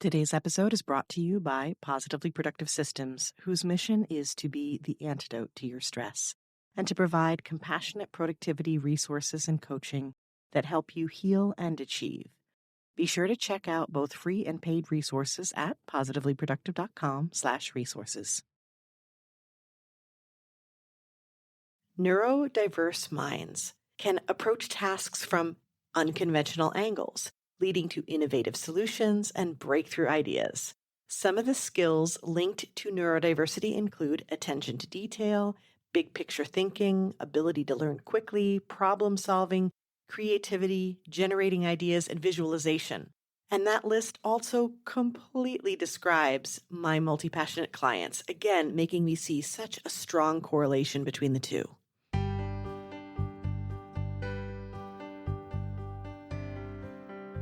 Today's episode is brought to you by Positively Productive Systems, whose mission is to be the antidote to your stress and to provide compassionate productivity resources and coaching that help you heal and achieve. Be sure to check out both free and paid resources at positivelyproductive.com/resources. Neurodiverse minds can approach tasks from unconventional angles, leading to innovative solutions and breakthrough ideas. Some of the skills linked to neurodiversity include attention to detail, big picture thinking, ability to learn quickly, problem solving, creativity, generating ideas, and visualization. And that list also completely describes my multi-passionate clients, again, making me see such a strong correlation between the two.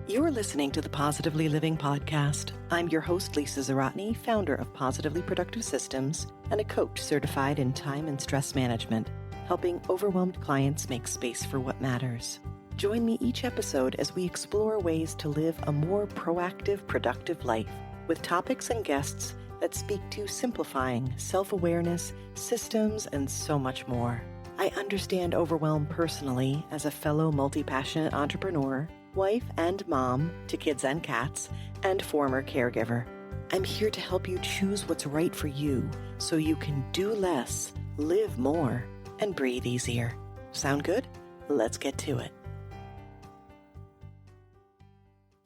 You're listening to the Positively Living Podcast. I'm your host, Lisa Zaratny, founder of Positively Productive Systems and a coach certified in time and stress management, helping overwhelmed clients make space for what matters. Join me each episode as we explore ways to live a more proactive, productive life with topics and guests that speak to simplifying self-awareness, systems, and so much more. I understand overwhelm personally as a fellow multi-passionate entrepreneur, wife and mom to kids and cats, and former caregiver. I'm here to help you choose what's right for you so you can do less, live more, and breathe easier. Sound good? Let's get to it.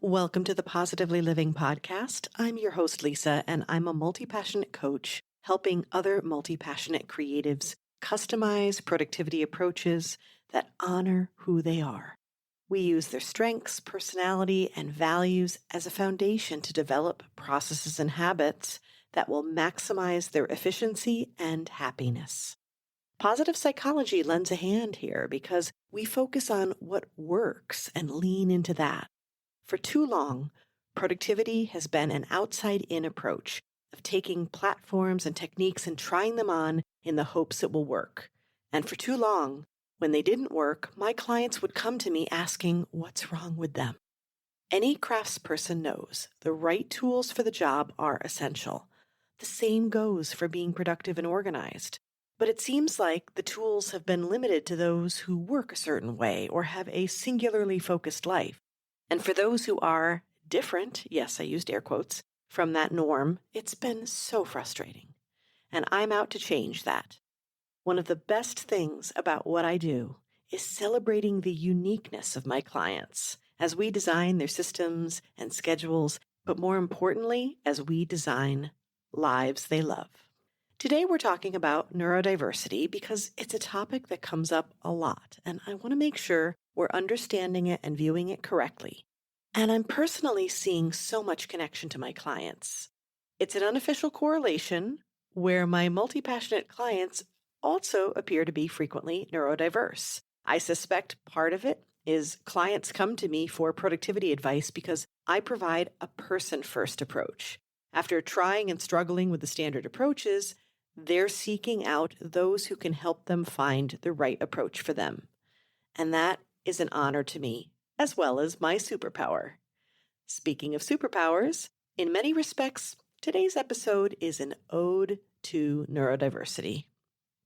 Welcome to the Positively Living Podcast. I'm your host, Lisa, and I'm a multi-passionate coach helping other multi-passionate creatives customize productivity approaches that honor who they are. We use their strengths, personality, and values as a foundation to develop processes and habits that will maximize their efficiency and happiness. Positive psychology lends a hand here because we focus on what works and lean into that. For too long, productivity has been an outside-in approach of taking platforms and techniques and trying them on in the hopes it will work. And for too long, when they didn't work, my clients would come to me asking what's wrong with them. Any craftsperson knows the right tools for the job are essential. The same goes for being productive and organized. But it seems like the tools have been limited to those who work a certain way or have a singularly focused life. And for those who are different, yes, I used air quotes, from that norm, it's been so frustrating. And I'm out to change that. One of the best things about what I do is celebrating the uniqueness of my clients as we design their systems and schedules, but more importantly, as we design lives they love. Today we're talking about neurodiversity because it's a topic that comes up a lot, and I want to make sure we're understanding it and viewing it correctly. And I'm personally seeing so much connection to my clients. It's an unofficial correlation where my multi-passionate clients also appear to be frequently neurodiverse. I suspect part of it is clients come to me for productivity advice because I provide a person-first approach. After trying and struggling with the standard approaches, they're seeking out those who can help them find the right approach for them. And that is an honor to me, as well as my superpower. Speaking of superpowers, in many respects, today's episode is an ode to neurodiversity.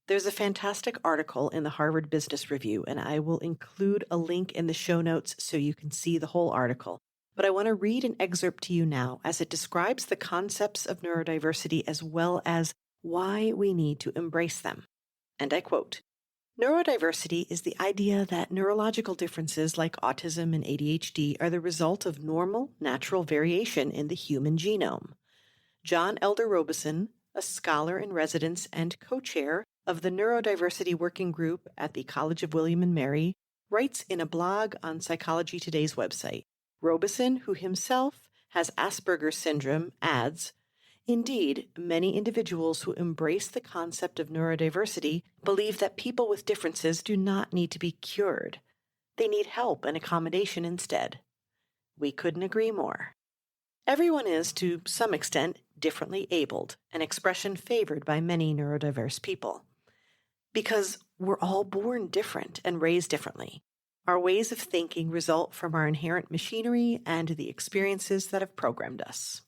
There's a fantastic article in the Harvard Business Review, and I will include a link in the show notes so you can see the whole article. But I want to read an excerpt to you now as it describes the concepts of neurodiversity as well as why we need to embrace them. And I quote, "Neurodiversity is the idea that neurological differences like autism and ADHD are the result of normal, natural variation in the human genome." John Elder Robison, a scholar in residence and co-chair of the Neurodiversity Working Group at the College of William and Mary, writes in a blog on Psychology Today's website. Robison, who himself has Asperger's syndrome, adds, "Indeed, many individuals who embrace the concept of neurodiversity believe that people with differences do not need to be cured. They need help and accommodation instead." We couldn't agree more. Everyone is, to some extent, differently abled, an expression favored by many neurodiverse people. Because we're all born different and raised differently. Our ways of thinking result from our inherent machinery and the experiences that have programmed us.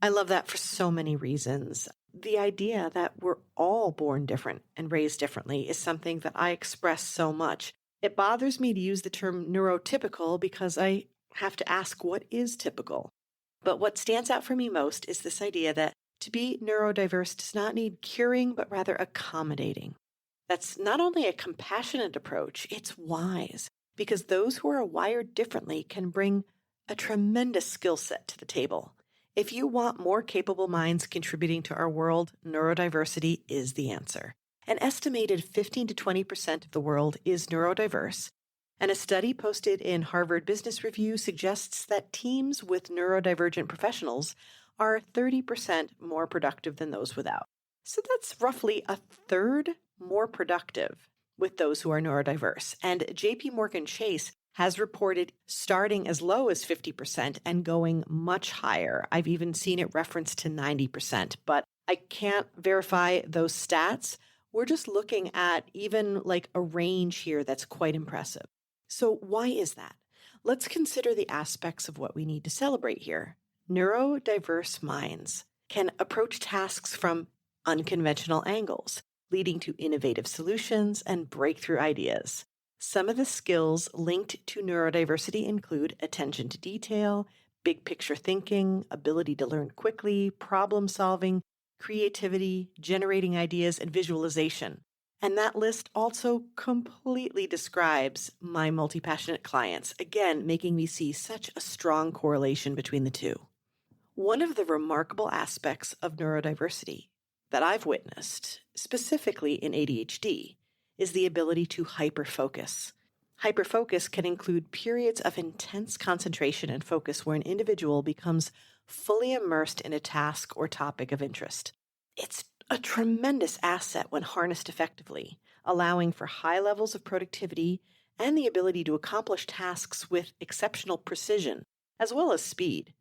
I love that for so many reasons. The idea that we're all born different and raised differently is something that I express so much. It bothers me to use the term neurotypical because I have to ask what is typical. But what stands out for me most is this idea that to be neurodiverse does not need curing, but rather accommodating. That's not only a compassionate approach, it's wise, because those who are wired differently can bring a tremendous skill set to the table. If you want more capable minds contributing to our world, neurodiversity is the answer. An estimated 15 to 20% of the world is neurodiverse, and a study posted in Harvard Business Review suggests that teams with neurodivergent professionals are 30% more productive than those without. So that's roughly a third more productive with those who are neurodiverse. And JP Morgan Chase has reported starting as low as 50% and going much higher. I've even seen it referenced to 90%, but I can't verify those stats. We're just looking at even like a range here that's quite impressive. So why is that? Let's consider the aspects of what we need to celebrate here. Neurodiverse minds can approach tasks from unconventional angles, leading to innovative solutions and breakthrough ideas. Some of the skills linked to neurodiversity include attention to detail, big picture thinking, ability to learn quickly, problem solving, creativity, generating ideas, and visualization. And that list also completely describes my multi-passionate clients, again, making me see such a strong correlation between the two. One of the remarkable aspects of neurodiversity that I've witnessed, specifically in ADHD, is the ability to hyperfocus. Hyperfocus can include periods of intense concentration and focus where an individual becomes fully immersed in a task or topic of interest. It's a tremendous asset when harnessed effectively, allowing for high levels of productivity and the ability to accomplish tasks with exceptional precision, as well as speed.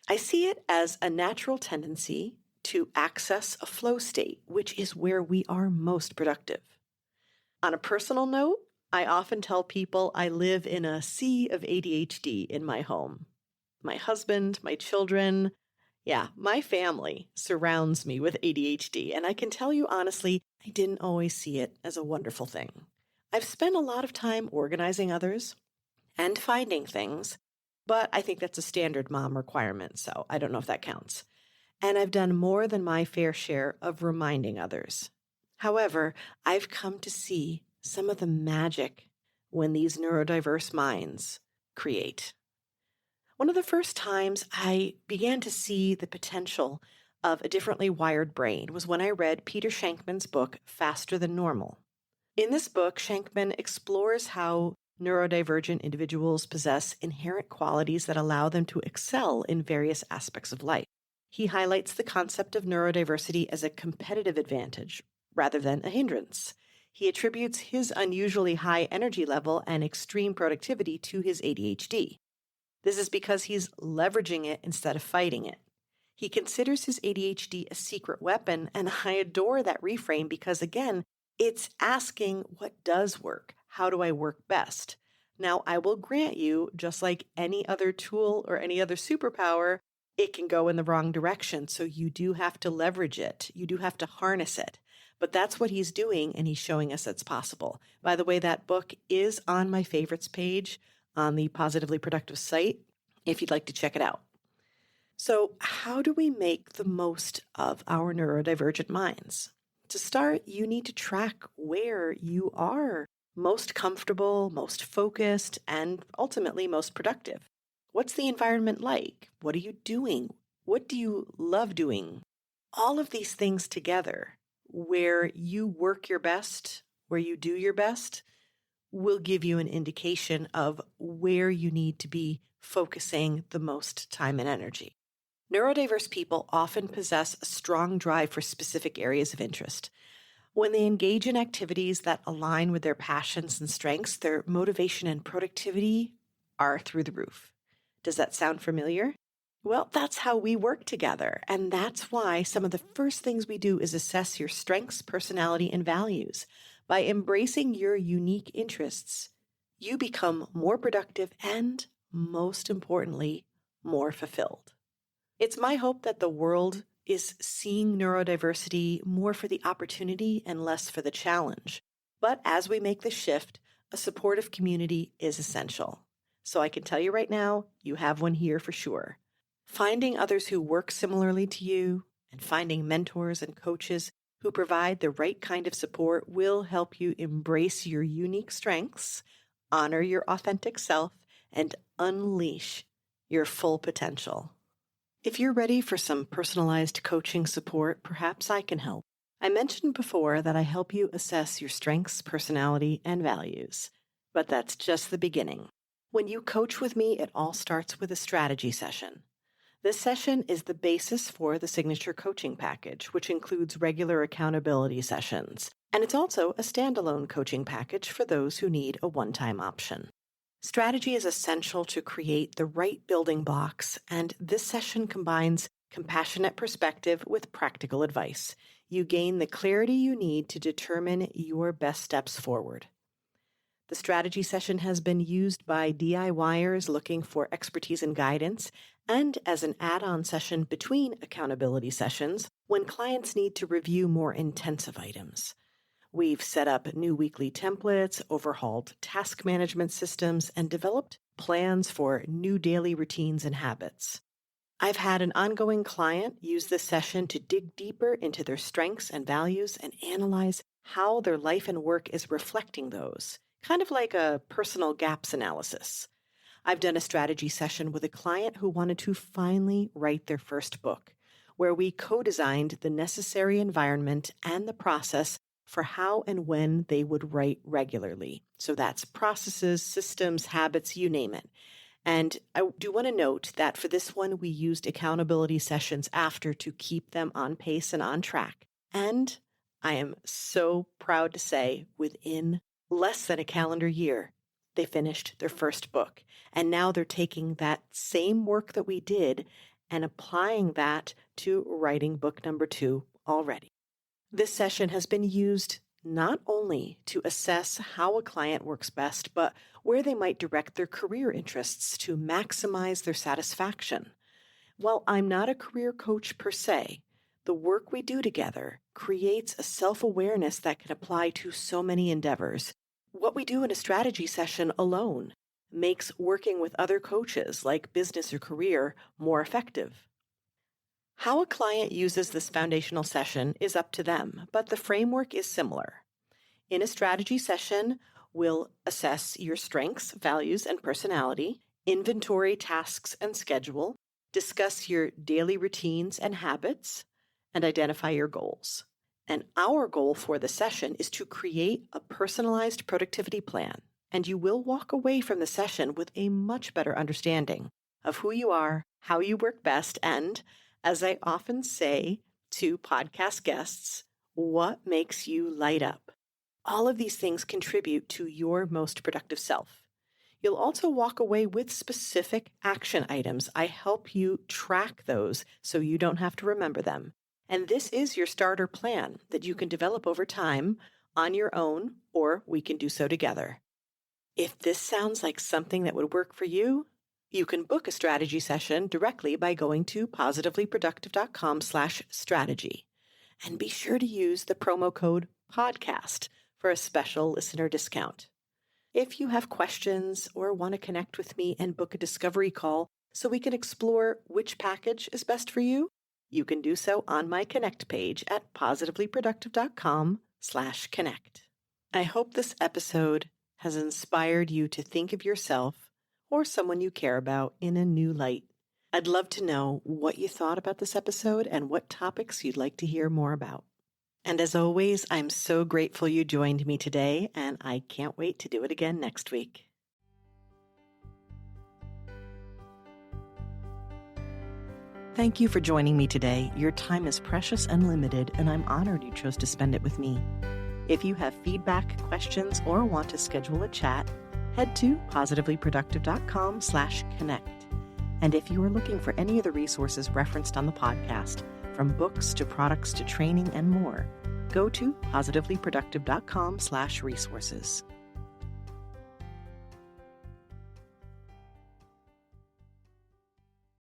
I see it as a natural tendency to access a flow state, which is where we are most productive. On a personal note, I often tell people I live in a sea of ADHD in my home. My husband, my children, my family surrounds me with ADHD, and I can tell you honestly, I didn't always see it as a wonderful thing. I've spent a lot of time organizing others and finding things, but I think that's a standard mom requirement, so I don't know if that counts. And I've done more than my fair share of reminding others. However, I've come to see some of the magic when these neurodiverse minds create. One of the first times I began to see the potential of a differently wired brain was when I read Peter Shankman's book, Faster Than Normal. In this book, Shankman explores how neurodivergent individuals possess inherent qualities that allow them to excel in various aspects of life. He highlights the concept of neurodiversity as a competitive advantage rather than a hindrance. He attributes his unusually high energy level and extreme productivity to his ADHD. This is because he's leveraging it instead of fighting it. He considers his ADHD a secret weapon, and I adore that reframe because, again, it's asking what does work? How do I work best? Now, I will grant you, just like any other tool or any other superpower, it can go in the wrong direction, so you do have to leverage it. You do have to harness it. But that's what he's doing, and he's showing us it's possible. By the way, that book is on my favorites page on the Positively Productive site, if you'd like to check it out. So how do we make the most of our neurodivergent minds? To start, you need to track where you are most comfortable, most focused, and ultimately most productive. What's the environment like? What are you doing? What do you love doing? All of these things together, where you work your best, where you do your best, will give you an indication of where you need to be focusing the most time and energy. Neurodiverse people often possess a strong drive for specific areas of interest. When they engage in activities that align with their passions and strengths, their motivation and productivity are through the roof. Does that sound familiar? Well, that's how we work together, and that's why some of the first things we do is assess your strengths, personality, and values. By embracing your unique interests, you become more productive and, most importantly, more fulfilled. It's my hope that the world is seeing neurodiversity more for the opportunity and less for the challenge. But as we make the shift, a supportive community is essential. So I can tell you right now, you have one here for sure. Finding others who work similarly to you and finding mentors and coaches who provide the right kind of support will help you embrace your unique strengths, honor your authentic self, and unleash your full potential. If you're ready for some personalized coaching support, perhaps I can help. I mentioned before that I help you assess your strengths, personality, and values. But that's just the beginning. When you coach with me, it all starts with a strategy session. This session is the basis for the signature coaching package, which includes regular accountability sessions. And it's also a standalone coaching package for those who need a one-time option. Strategy is essential to create the right building blocks, and this session combines compassionate perspective with practical advice. You gain the clarity you need to determine your best steps forward. The strategy session has been used by DIYers looking for expertise and guidance, and as an add-on session between accountability sessions when clients need to review more intensive items. We've set up new weekly templates, overhauled task management systems, and developed plans for new daily routines and habits. I've had an ongoing client use this session to dig deeper into their strengths and values and analyze how their life and work is reflecting those, kind of like a personal gaps analysis. I've done a strategy session with a client who wanted to finally write their first book, where we co-designed the necessary environment and the process for how and when they would write regularly. So that's processes, systems, habits, you name it. And I do want to note that for this one, we used accountability sessions after to keep them on pace and on track. And I am so proud to say, within less than a calendar year, they finished their first book. And now they're taking that same work that we did and applying that to writing book number 2 already. This session has been used not only to assess how a client works best, but where they might direct their career interests to maximize their satisfaction. While I'm not a career coach per se, the work we do together creates a self-awareness that can apply to so many endeavors. What we do in a strategy session alone makes working with other coaches, like business or career, more effective. How a client uses this foundational session is up to them, but the framework is similar. In a strategy session, we'll assess your strengths, values, and personality, inventory tasks and schedule, discuss your daily routines and habits, and identify your goals. And our goal for the session is to create a personalized productivity plan, and you will walk away from the session with a much better understanding of who you are, how you work best, and, as I often say to podcast guests, what makes you light up? All of these things contribute to your most productive self. You'll also walk away with specific action items. I help you track those so you don't have to remember them. And this is your starter plan that you can develop over time on your own, or we can do so together. If this sounds like something that would work for you, you can book a strategy session directly by going to positivelyproductive.com/strategy. And be sure to use the promo code PODCAST for a special listener discount. If you have questions or want to connect with me and book a discovery call so we can explore which package is best for you, you can do so on my Connect page at positivelyproductive.com/connect. I hope this episode has inspired you to think of yourself or someone you care about in a new light. I'd love to know what you thought about this episode and what topics you'd like to hear more about. And as always, I'm so grateful you joined me today, and I can't wait to do it again next week. Thank you for joining me today. Your time is precious and limited, and I'm honored you chose to spend it with me. If you have feedback, questions, or want to schedule a chat, head to positivelyproductive.com/connect. And if you are looking for any of the resources referenced on the podcast, from books to products to training and more, go to positivelyproductive.com/resources.